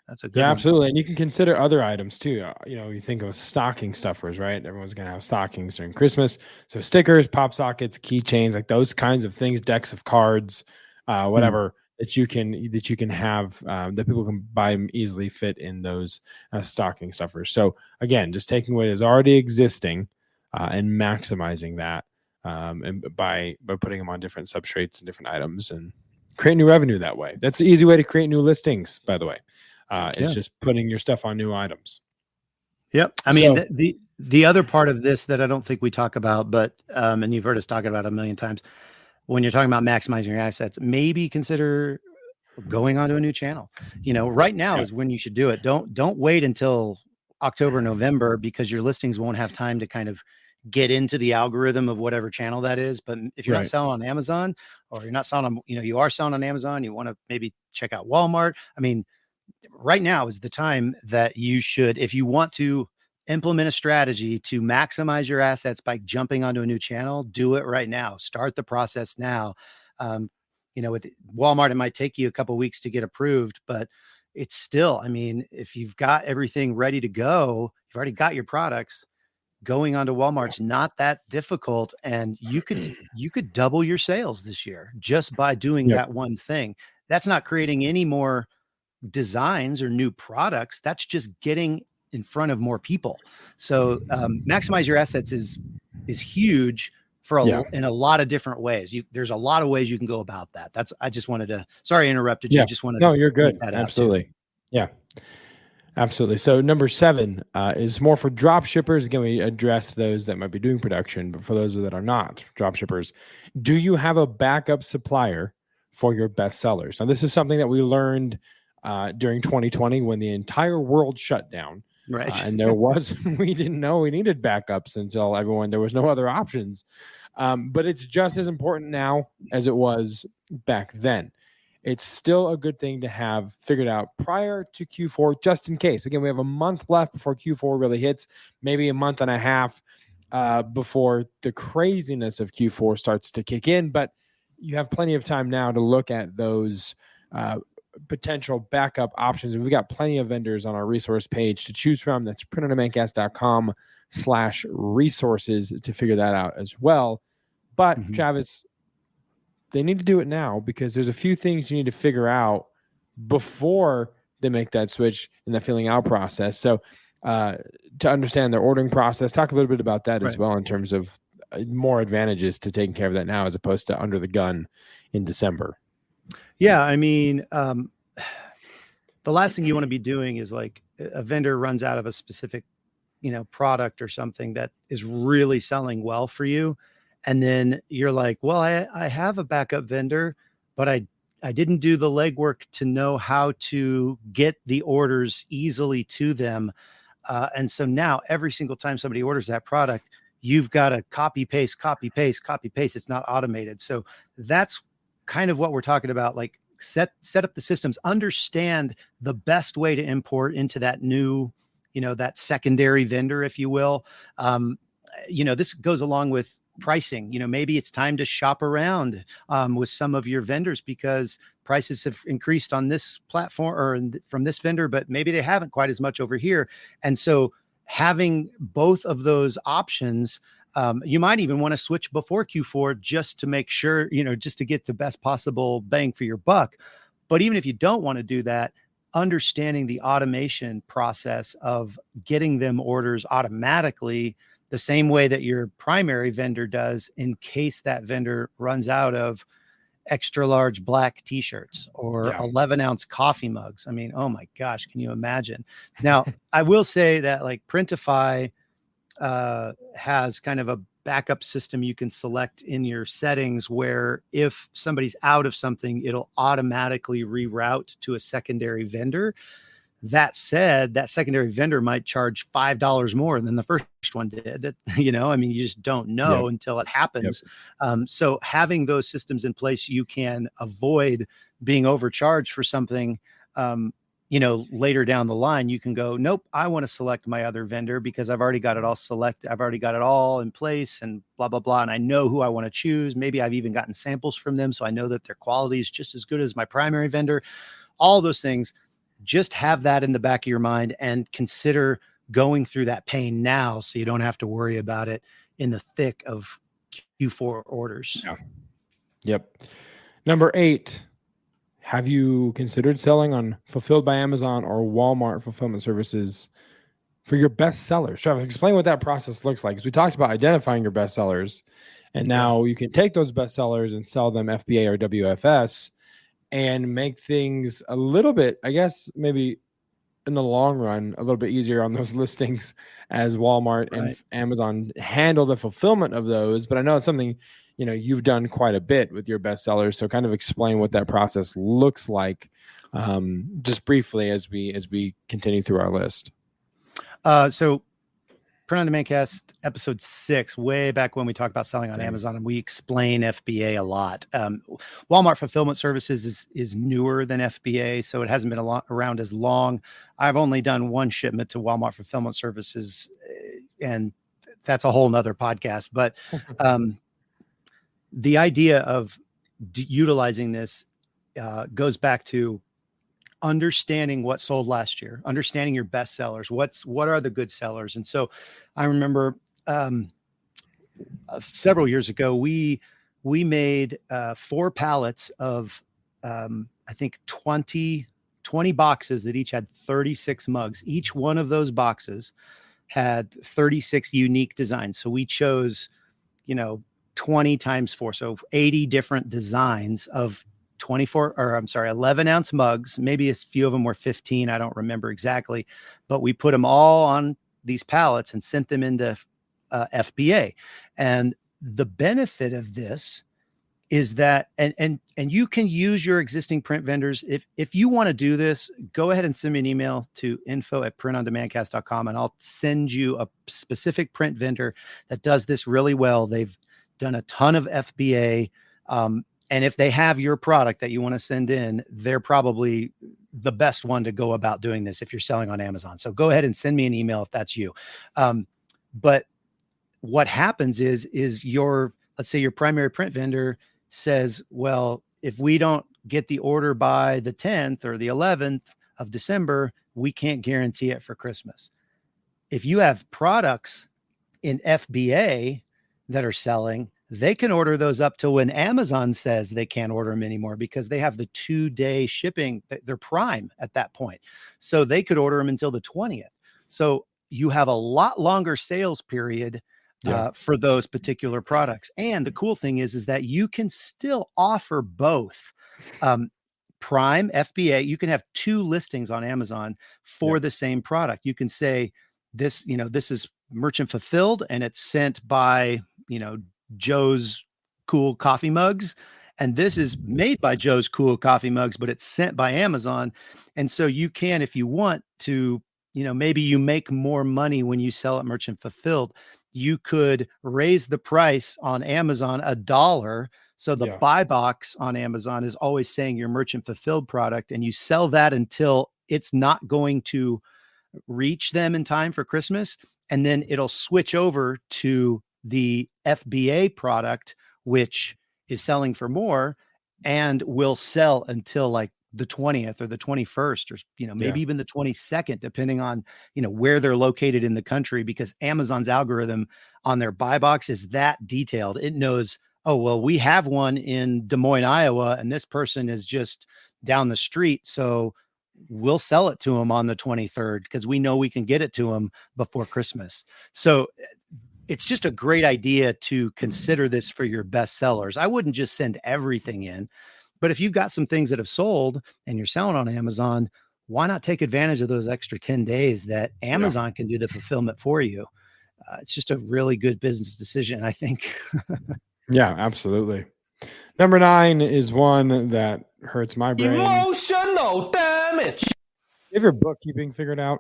Speaker 1: that's a good one.
Speaker 2: Absolutely. And you can consider other items too. You think of stocking stuffers, right? Everyone's going to have stockings during Christmas. So stickers, pop sockets, keychains, like those kinds of things, decks of cards, whatever. That you can have, that people can buy and easily fit in those stocking stuffers. So again, just taking what is already existing and maximizing that, and by putting them on different substrates and different items and create new revenue that way. That's the easy way to create new listings, by the way. It's just putting your stuff on new items.
Speaker 1: Yep. The other part of this that I don't think we talk about, but and you've heard us talk about a million times, when you're talking about maximizing your assets, maybe consider going onto a new channel. Right now is when you should do it. Don't wait until October, November, because your listings won't have time to kind of get into the algorithm of whatever channel that is. But if you're not selling on Amazon, or you're not selling on, you are selling on Amazon, you want to maybe check out Walmart. Right now is the time that you should, if you want to implement a strategy to maximize your assets by jumping onto a new channel, do it right now. Start the process now. With Walmart, it might take you a couple of weeks to get approved, but it's still, if you've got everything ready to go, you've already got your products, going onto Walmart's not that difficult. And you could double your sales this year just by doing that one thing. That's not creating any more designs or new products. That's just getting in front of more people. So maximize your assets is huge for in a lot of different ways. There's a lot of ways you can go about that. I just wanted to, sorry I interrupted you. Just wanted to
Speaker 2: you're good. Absolutely. Yeah, absolutely. So number 7 is more for drop shippers. Again, we address those that might be doing production, but for those that are not drop shippers, do you have a backup supplier for your best sellers? Now, this is something that we learned during 2020 when the entire world shut down.
Speaker 1: Right.
Speaker 2: And we didn't know we needed backups until there was no other options. But it's just as important now as it was back then. It's still a good thing to have figured out prior to Q4, just in case. Again, we have a month left before Q4 really hits, maybe a month and a half. before the craziness of Q4 starts to kick in. But you have plenty of time now to look at those potential backup options. And we've got plenty of vendors on our resource page to choose from. That's printondemancast.com/resources to figure that out as well. But Travis, they need to do it now because there's a few things you need to figure out before they make that switch in the filling out process. So to understand their ordering process, talk a little bit about that as well in terms of more advantages to taking care of that now as opposed to under the gun in December.
Speaker 1: Yeah, I mean, the last thing you want to be doing is like a vendor runs out of a specific, product or something that is really selling well for you. And then you're like, well, I have a backup vendor, but I didn't do the legwork to know how to get the orders easily to them. And so now every single time somebody orders that product, you've got to copy, paste. It's not automated. So that's kind of what we're talking about. Like set up the systems, understand the best way to import into that new, that secondary vendor, if you will. This goes along with pricing. Maybe it's time to shop around with some of your vendors because prices have increased on this platform or from this vendor, but maybe they haven't quite as much over here. And so having both of those options, you might even want to switch before Q4 just to make sure, just to get the best possible bang for your buck. But even if you don't want to do that, understanding the automation process of getting them orders automatically the same way that your primary vendor does in case that vendor runs out of extra large black t-shirts or 11-ounce coffee mugs. I mean, oh my gosh, can you imagine? Now, I will say that like Printify has kind of a backup system you can select in your settings where if somebody's out of something, it'll automatically reroute to a secondary vendor. That said, that secondary vendor might charge $5 more than the first one did. You just don't know until it happens. So having those systems in place, you can avoid being overcharged for something. Later down the line, you can go, nope, I want to select my other vendor because I've already got it all selected. I've already got it all in place and blah, blah, blah. And I know who I want to choose. Maybe I've even gotten samples from them. So I know that their quality is just as good as my primary vendor. All those things, just have that in the back of your mind and consider going through that pain now so you don't have to worry about it in the thick of Q4 orders.
Speaker 2: Yeah. Yep. Number 8. Have you considered selling on Fulfilled by Amazon or Walmart fulfillment services for your best sellers? Travis, explain what that process looks like. Because we talked about identifying your best sellers, and now you can take those best sellers and sell them FBA or WFS and make things a little bit, I guess, maybe in the long run, a little bit easier on those listings as Walmart and Amazon handle the fulfillment of those. But I know it's something you've done quite a bit with your best sellers. So kind of explain what that process looks like just briefly as we continue through our list.
Speaker 1: So Print on Demand Cast episode 6, way back when we talked about selling on Amazon, and we explain FBA a lot. Walmart Fulfillment Services is newer than FBA, so it hasn't been around as long. I've only done one shipment to Walmart Fulfillment Services, and that's a whole nother podcast. But the idea of utilizing this goes back to understanding what sold last year, understanding your best sellers, what are the good sellers. And so I remember several years ago, we made 4 pallets of, I think 20 boxes that each had 36 mugs. Each one of those boxes had 36 unique designs. So we chose, 20 times 4. So 80 different designs of 11-ounce mugs. Maybe a few of them were 15. I don't remember exactly, but we put them all on these pallets and sent them into FBA. And the benefit of this is that, and you can use your existing print vendors. If you want to do this, go ahead and send me an email to info@printondemandcast.com and I'll send you a specific print vendor that does this really well. They've done a ton of FBA. And if they have your product that you want to send in, they're probably the best one to go about doing this if you're selling on Amazon. So go ahead and send me an email if that's you. But what happens is let's say your primary print vendor says, well, if we don't get the order by the 10th or the 11th of December, we can't guarantee it for Christmas. If you have products in FBA that are selling, they can order those up to when Amazon says they can't order them anymore, because they have the 2-day shipping. They're prime at that point. So they could order them until the 20th. So you have a lot longer sales period for those particular products. And the cool thing is that you can still offer both prime FBA. You can have 2 listings on Amazon for the same product. You can say this is merchant fulfilled and it's sent by, Joe's Cool Coffee Mugs. And this is made by Joe's Cool Coffee Mugs, but it's sent by Amazon. And so you can, if you want to, maybe you make more money when you sell it merchant fulfilled, you could raise the price on Amazon $1. So the buy box on Amazon is always saying your merchant fulfilled product, and you sell that until it's not going to reach them in time for Christmas. And then it'll switch over to the FBA product, which is selling for more and will sell until like the 20th or the 21st, or, maybe even the 22nd, depending on, where they're located in the country, because Amazon's algorithm on their buy box is that detailed. It knows, oh, well, we have one in Des Moines, Iowa, and this person is just down the street. So we'll sell it to them on the 23rd because we know we can get it to them before Christmas. So it's just a great idea to consider this for your best sellers. I wouldn't just send everything in, but if you've got some things that have sold and you're selling on Amazon, why not take advantage of those extra 10 days that Amazon can do the fulfillment for you? It's just a really good business decision, I think.
Speaker 2: Yeah, absolutely. Number 9 is one that hurts my brain.
Speaker 4: Emotional damage.
Speaker 2: If your bookkeeping figured out,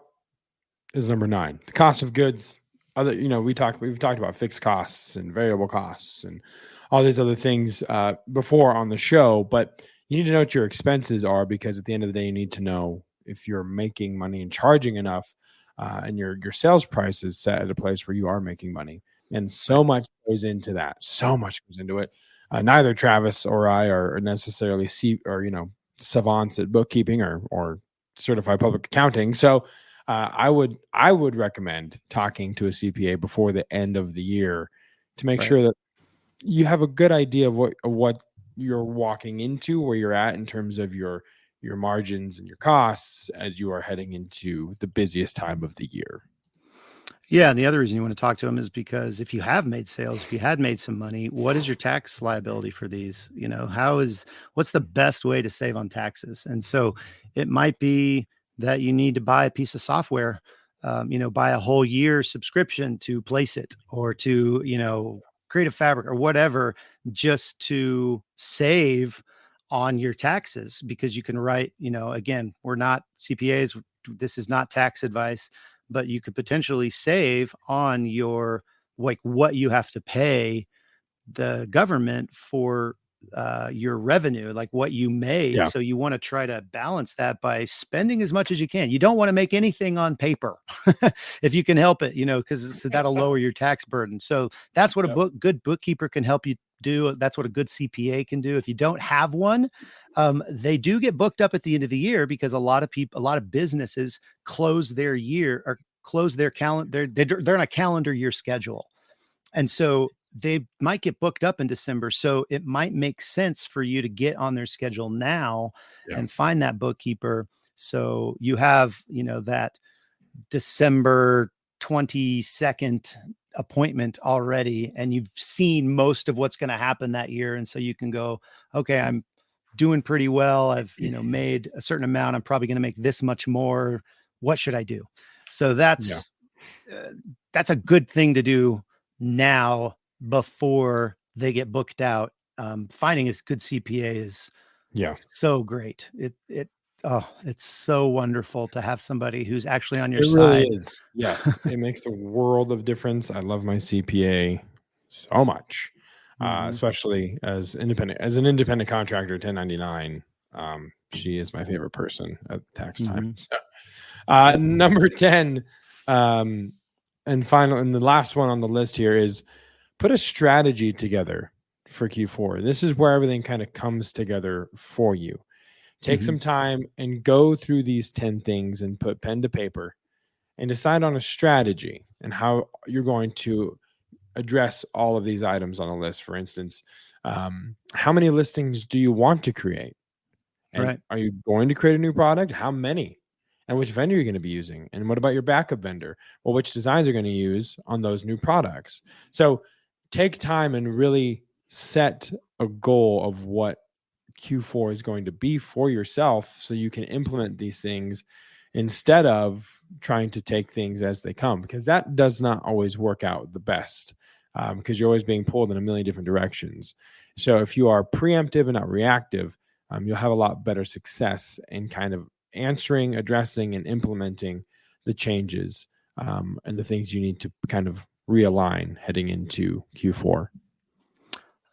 Speaker 2: is number 9. The cost of goods. We've talked about fixed costs and variable costs and all these other things before on the show, but you need to know what your expenses are, because at the end of the day, you need to know if you're making money and charging enough, and your sales price is set at a place where you are making money. And so much goes into that. So much goes into it. Neither Travis or I are necessarily savants at bookkeeping or certified public accounting. So I would recommend talking to a CPA before the end of the year to make sure that you have a good idea of what you're walking into, where you're at in terms of your margins and your costs as you are heading into the busiest time of the year.
Speaker 1: Yeah. And the other reason you want to talk to them is because if you have made sales, if you had made some money, what is your tax liability for these? What's the best way to save on taxes? And so it might be that you need to buy a piece of software, buy a whole year subscription to place it, or to, create a fabric or whatever, just to save on your taxes, because you can write, again, we're not CPAs. This is not tax advice, but you could potentially save on your, like, what you have to pay the government for your revenue, like what you made. So you want to try to balance that by spending as much as you can. You don't want to make anything on paper if you can help it, because that'll lower your tax burden. So that's what a good bookkeeper can help you do. That's what a good CPA can do. If you don't have one, they do get booked up at the end of the year, because a lot of businesses close their year or close their calendar. They're on a calendar year schedule. And so they might get booked up in December. So it might make sense for you to get on their schedule now and find that bookkeeper. So you have, that December 22nd appointment already, and you've seen most of what's going to happen that year. And so you can go, okay, I'm doing pretty well. I've, made a certain amount. I'm probably going to make this much more. What should I do? So that's a good thing to do now before they get booked out. Finding a good CPA is so great. It's so wonderful to have somebody who's actually on your side.
Speaker 2: It really is. Yes. It makes a world of difference. I love my CPA so much, especially as an independent contractor, 1099. She is my favorite person at tax time. So, number 10, and the last one on the list here is put a strategy together for Q4. This is where everything kind of comes together for you. Take some time and go through these 10 things and put pen to paper and decide on a strategy and how you're going to address all of these items on the list. For instance, how many listings do you want to create? And are you going to create a new product? How many? And which vendor you're going to be using? And what about your backup vendor? Well, which designs are going to use on those new products? So take time and really set a goal of what Q4 is going to be for yourself so you can implement these things instead of trying to take things as they come, because that does not always work out the best, because you're always being pulled in a million different directions. So if you are preemptive and not reactive, you'll have a lot better success in kind of answering, addressing, and implementing the changes and the things you need to kind of realign heading into Q4.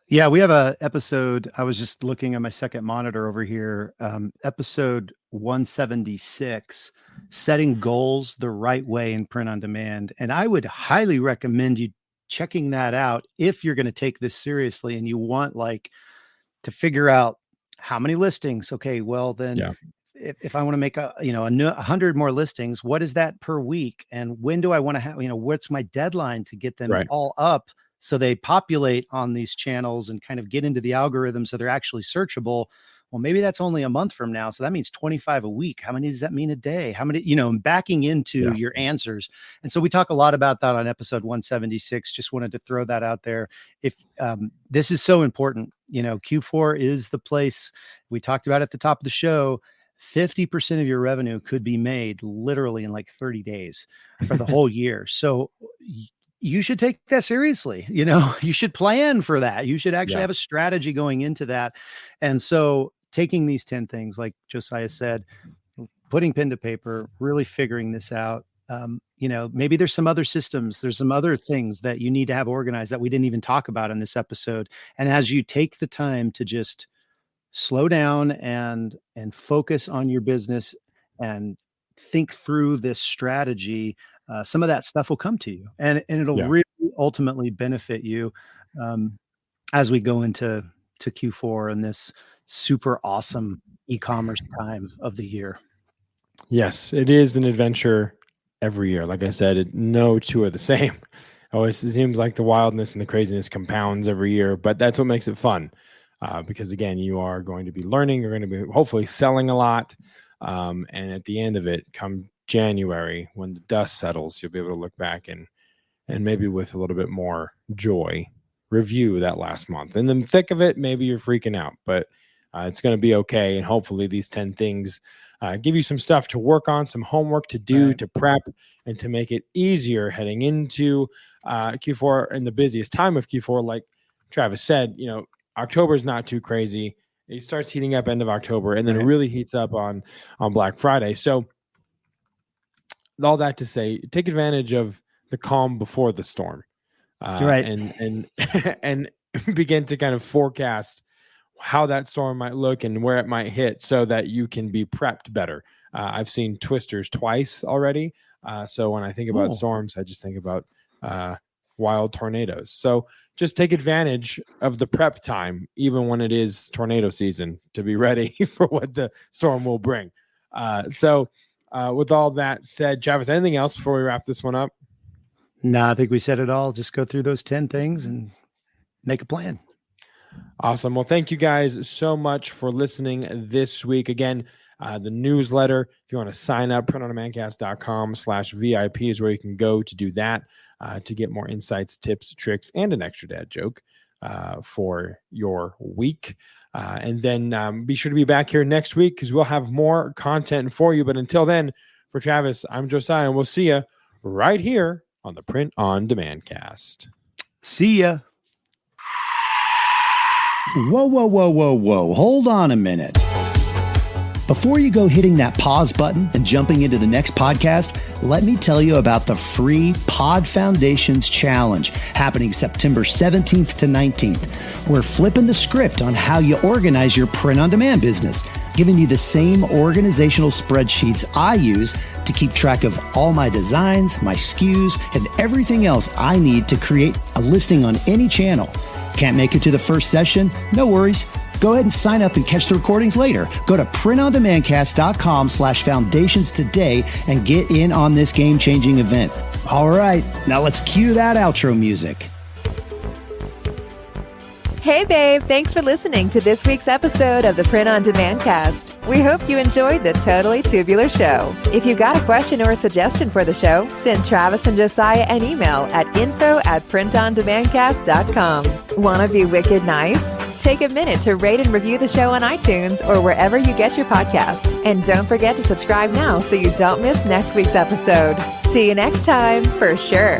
Speaker 1: Yeah, we have a episode. I was just looking at my second monitor over here. Episode 176, setting goals the right way in print on demand. And I would highly recommend you checking that out if you're going to take this seriously and you want like to figure out how many listings. Okay, well then if I want to make 100 more listings, what is that per week? And when do I want to have, what's my deadline to get them all up so they populate on these channels and kind of get into the algorithm so they're actually searchable? Well, maybe that's only a month from now. So that means 25 a week. How many does that mean a day? How many, backing into your answers. And so we talk a lot about that on episode 176. Just wanted to throw that out there. If this is so important, Q4 is the place we talked about at the top of the show. 50% of your revenue could be made literally in like 30 days for the whole year. So you should take that seriously. You should plan for that. You should actually have a strategy going into that. And so taking these 10 things, like Josiah said, putting pen to paper, really figuring this out. Maybe there's some other systems, there's some other things that you need to have organized that we didn't even talk about in this episode. And as you take the time to just slow down and focus on your business and think through this strategy, some of that stuff will come to you and it'll really ultimately benefit you as we go into Q4 and this super awesome e-commerce time of the year.
Speaker 2: Yes, it is an adventure every year. Like I said, no two are the same. Always seems like the wildness and the craziness compounds every year, but that's what makes it fun. Because again, you are going to be learning, you're going to be hopefully selling a lot. And at the end of it, come January, when the dust settles, you'll be able to look back and maybe with a little bit more joy, review that last month. In the thick of it, maybe you're freaking out, but it's going to be okay. And hopefully these 10 things give you some stuff to work on, some homework to do, to prep, and to make it easier heading into Q4 and the busiest time of Q4. Like Travis said, October is not too crazy. It starts heating up end of October, and then it really heats up on Black Friday. So all that to say, take advantage of the calm before the storm, and begin to kind of forecast how that storm might look and where it might hit so that you can be prepped better. I've seen twisters twice already. So when I think about storms, I just think about wild tornadoes. So just take advantage of the prep time, even when it is tornado season, to be ready for what the storm will bring. With all that said, Travis, anything else before we wrap this one up?
Speaker 1: No, I think we said it all. Just go through those 10 things and make a plan.
Speaker 2: Awesome. Well, thank you guys so much for listening this week. Again, the newsletter, if you want to sign up, printondemandcast.com/VIP is where you can go to do that, to get more insights, tips, tricks, and an extra dad joke for your week. And then be sure to be back here next week because we'll have more content for you. But until then, for Travis, I'm Josiah, and we'll see you right here on the Print on Demand Cast.
Speaker 1: See ya.
Speaker 4: Whoa. Hold on a minute. Before you go hitting that pause button and jumping into the next podcast, let me tell you about the free Pod Foundations Challenge happening September 17th to 19th. We're flipping the script on how you organize your print-on-demand business, giving you the same organizational spreadsheets I use to keep track of all my designs, my SKUs, and everything else I need to create a listing on any channel. Can't make it to the first session? No worries. Go ahead and sign up and catch the recordings later. Go to printondemandcast.com/foundations today and get in on this game-changing event. All right, now let's cue that outro music.
Speaker 3: Hey, babe. Thanks for listening to this week's episode of the Print on Demand Cast. We hope you enjoyed the Totally Tubular Show. If you got a question or a suggestion for the show, send Travis and Josiah an email at info@printondemandcast.com. Want to be wicked nice? Take a minute to rate and review the show on iTunes or wherever you get your podcast. And don't forget to subscribe now so you don't miss next week's episode. See you next time, for sure.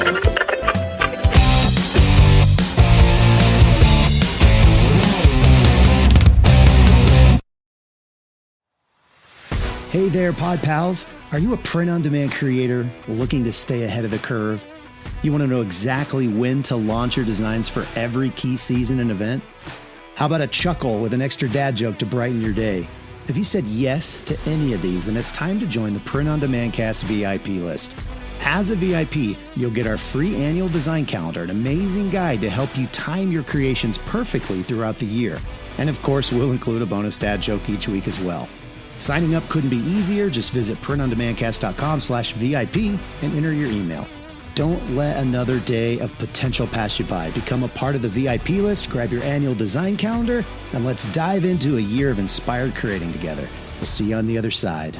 Speaker 4: Hey there, Pod Pals. Are you a print-on-demand creator looking to stay ahead of the curve? You want to know exactly when to launch your designs for every key season and event? How about a chuckle with an extra dad joke to brighten your day? If you said yes to any of these, then it's time to join the Print on Demand Cast VIP list. As a VIP, you'll get our free annual design calendar, an amazing guide to help you time your creations perfectly throughout the year. And of course, we'll include a bonus dad joke each week as well. Signing up couldn't be easier. Just visit printondemandcast.com/VIP and enter your email. Don't let another day of potential pass you by. Become a part of the VIP list, grab your annual design calendar, and let's dive into a year of inspired creating together. We'll see you on the other side.